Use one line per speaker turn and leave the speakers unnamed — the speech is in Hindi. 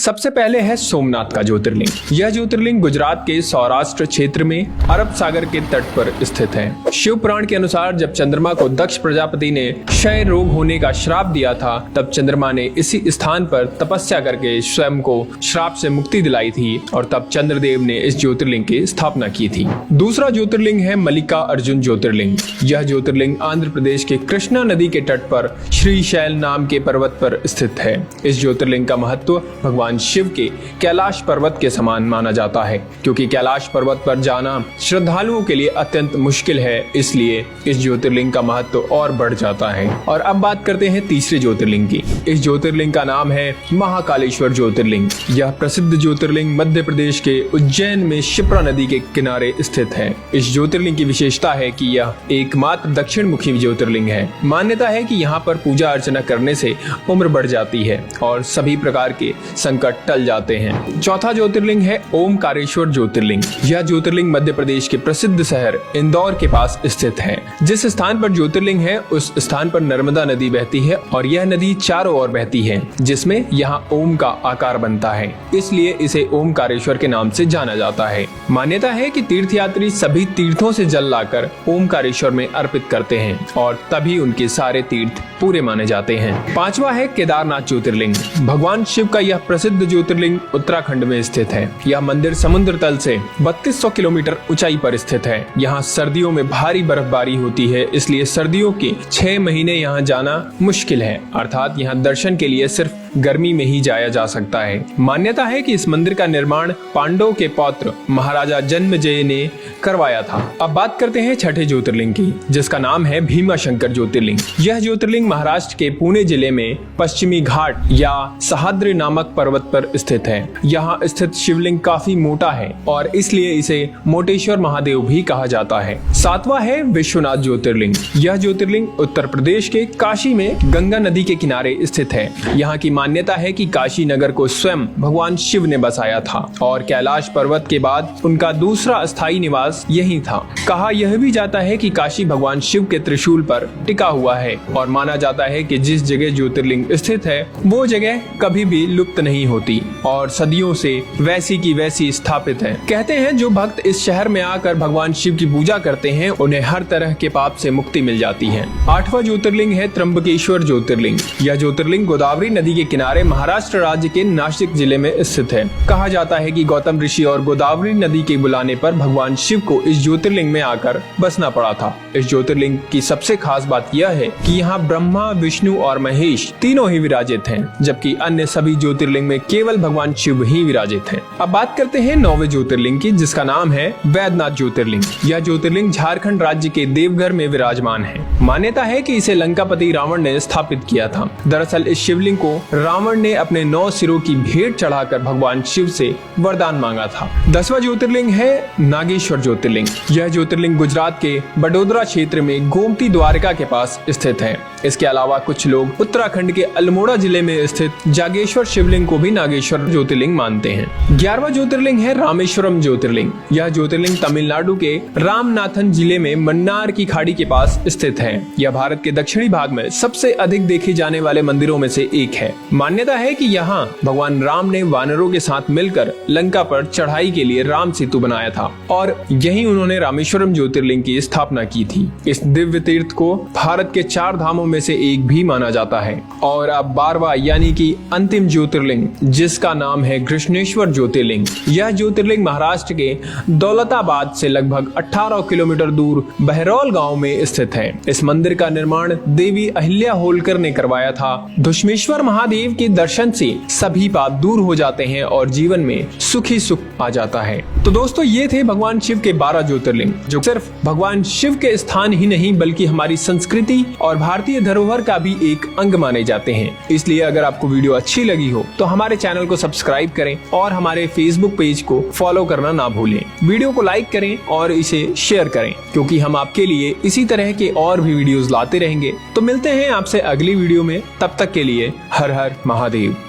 सबसे पहले है सोमनाथ का ज्योतिर्लिंग। यह ज्योतिर्लिंग गुजरात के सौराष्ट्र क्षेत्र में अरब सागर के तट पर स्थित है। शिव पुराण के अनुसार जब चंद्रमा को दक्ष प्रजापति ने क्षय रोग होने का श्राप दिया था, तब चंद्रमा ने इसी स्थान पर तपस्या करके स्वयं को श्राप से मुक्ति दिलाई थी और तब चंद्रदेव ने इस ज्योतिर्लिंग की स्थापना की थी। दूसरा ज्योतिर्लिंग है मल्लिका अर्जुन ज्योतिर्लिंग। यह ज्योतिर्लिंग आंध्र प्रदेश के कृष्णा नदी के तट पर श्रीशैल नाम के पर्वत पर स्थित है। इस ज्योतिर्लिंग का महत्व भगवान शिव के कैलाश पर्वत के समान माना जाता है, क्योंकि कैलाश पर्वत पर जाना श्रद्धालुओं के लिए अत्यंत मुश्किल है, इसलिए इस ज्योतिर्लिंग का महत्व और बढ़ जाता है। और अब बात करते हैं तीसरे ज्योतिर्लिंग की। इस ज्योतिर्लिंग का नाम है महाकालेश्वर ज्योतिर्लिंग। यह प्रसिद्ध ज्योतिर्लिंग मध्य प्रदेश के उज्जैन में शिप्रा नदी के किनारे स्थित है। इस ज्योतिर्लिंग की विशेषता है कि यह एकमात्र दक्षिण मुखी ज्योतिर्लिंग है। मान्यता है कि यहाँ पर पूजा अर्चना करने से उम्र बढ़ जाती है और सभी प्रकार के संकट टल जाते हैं। चौथा ज्योतिर्लिंग है ओमकारेश्वर ज्योतिर्लिंग। यह ज्योतिर्लिंग मध्य प्रदेश के प्रसिद्ध शहर इंदौर के पास स्थित है। जिस स्थान पर ज्योतिर्लिंग है उस स्थान पर नर्मदा नदी बहती है और यह नदी चारों ओर बहती है, जिसमें यहाँ ओम का आकार बनता है, इसलिए इसे ओमकारेश्वर के नाम से जाना जाता है। मान्यता है कि तीर्थयात्री सभी तीर्थों से जल लाकर ओमकारेश्वर में अर्पित करते हैं और तभी उनके सारे तीर्थ पूरे माने जाते हैं। पांचवा है केदारनाथ ज्योतिर्लिंग। भगवान शिव का यह प्रसिद्ध ज्योतिर्लिंग उत्तराखंड में स्थित है। यह मंदिर समुद्र तल से 3200 किलोमीटर ऊंचाई पर स्थित है। यहाँ सर्दियों में भारी बर्फबारी होती है, इसलिए सर्दियों के 6 महीने यहाँ जाना मुश्किल है, अर्थात यहाँ दर्शन के लिए सिर्फ गर्मी में ही जाया जा सकता है। मान्यता है कि इस मंदिर का निर्माण पांडवों के पौत्र महाराजा जन्मेजय ने करवाया था। अब बात करते हैं छठे ज्योतिर्लिंग की, जिसका नाम है भीमाशंकर ज्योतिर्लिंग। यह ज्योतिर्लिंग महाराष्ट्र के पुणे जिले में पश्चिमी घाट या सह्याद्री नामक पर्वत पर स्थित है। यहाँ स्थित शिवलिंग काफी मोटा है और इसलिए इसे मोटेश्वर महादेव भी कहा जाता है। सातवां है विश्वनाथ ज्योतिर्लिंग। यह ज्योतिर्लिंग उत्तर प्रदेश के काशी में गंगा नदी के किनारे स्थित है। यहाँ की मान्यता है कि काशी नगर को स्वयं भगवान शिव ने बसाया था और कैलाश पर्वत के बाद उनका दूसरा स्थायी निवास यही था। कहा यह भी जाता है कि काशी भगवान शिव के त्रिशूल पर टिका हुआ है और माना जाता है कि जिस जगह ज्योतिर्लिंग स्थित है वो जगह कभी भी लुप्त नहीं होती और सदियों से वैसी की वैसी स्थापित है। कहते हैं जो भक्त इस शहर में आकर भगवान शिव की पूजा करते हैं उन्हें हर तरह के पाप से मुक्ति मिल जाती है। आठवां ज्योतिर्लिंग है त्र्यंबकेश्वर ज्योतिर्लिंग। यह ज्योतिर्लिंग गोदावरी नदी के किनारे महाराष्ट्र राज्य के नासिक जिले में स्थित है। कहा जाता है कि गौतम ऋषि और गोदावरी नदी के बुलाने पर भगवान शिव को इस ज्योतिर्लिंग में आकर बसना पड़ा था। इस ज्योतिर्लिंग की सबसे खास बात यह है कि यहाँ ब्रह्मा, विष्णु और महेश तीनों ही विराजित हैं, जबकि अन्य सभी ज्योतिर्लिंग में केवल भगवान शिव ही विराजित हैं। अब बात करते हैं 9वें ज्योतिर्लिंग की, जिसका नाम है वैद्यनाथ ज्योतिर्लिंग। यह ज्योतिर्लिंग झारखंड राज्य के देवघर में विराजमान है। मान्यता है कि इसे लंकापति रावण ने स्थापित किया था। दरअसल इस शिवलिंग को रावण ने अपने 9 सिरों की भेंट चढ़ाकर भगवान शिव से वरदान मांगा था। 10वां ज्योतिर्लिंग है नागेश्वर ज्योतिर्लिंग। यह ज्योतिर्लिंग गुजरात के बडोदरा क्षेत्र में गोमती द्वारका के पास स्थित है। इसके अलावा कुछ लोग उत्तराखंड के अल्मोड़ा जिले में स्थित जागेश्वर शिवलिंग को भी नागेश्वर ज्योतिर्लिंग मानते हैं। 11वां ज्योतिर्लिंग है रामेश्वरम ज्योतिर्लिंग। यह ज्योतिर्लिंग तमिलनाडु के रामनाथन जिले में मन्नार की खाड़ी के पास स्थित है। यह भारत के दक्षिणी भाग में सबसे अधिक देखे जाने वाले मंदिरों में से एक है। मान्यता है कि यहाँ भगवान राम ने वानरों के साथ मिलकर लंका पर चढ़ाई के लिए राम सेतु बनाया था और यही उन्होंने रामेश्वरम ज्योतिर्लिंग की स्थापना की थी। इस दिव्य तीर्थ को भारत के 4 धामों में से एक भी माना जाता है। और अब 12वां यानी कि अंतिम ज्योतिर्लिंग, जिसका नाम है कृष्णेश्वर ज्योतिर्लिंग। यह ज्योतिर्लिंग महाराष्ट्र के दौलताबाद से लगभग 18 किलोमीटर दूर बहरौल गांव में स्थित है। इस मंदिर का निर्माण देवी अहिल्या होलकर ने करवाया था। धुष्मेश्वर महादेव के दर्शन से सभी पाप दूर हो जाते हैं और जीवन में सुखी सुख आ जाता है। तो दोस्तों ये थे भगवान शिव के 12 ज्योतिर्लिंग, जो सिर्फ भगवान शिव के स्थान ही नहीं बल्कि हमारी संस्कृति और भारतीय धरोहर का भी एक अंग माने जाते हैं। इसलिए अगर आपको वीडियो अच्छी लगी हो तो हमारे चैनल को सब्सक्राइब करें और हमारे फेसबुक पेज को फॉलो करना ना भूलें। वीडियो को लाइक करें और इसे शेयर करें, क्योंकि हम आपके लिए इसी तरह के और भी वीडियोस लाते रहेंगे। तो मिलते हैं आपसे अगली वीडियो में, तब तक के लिए हर हर महादेव।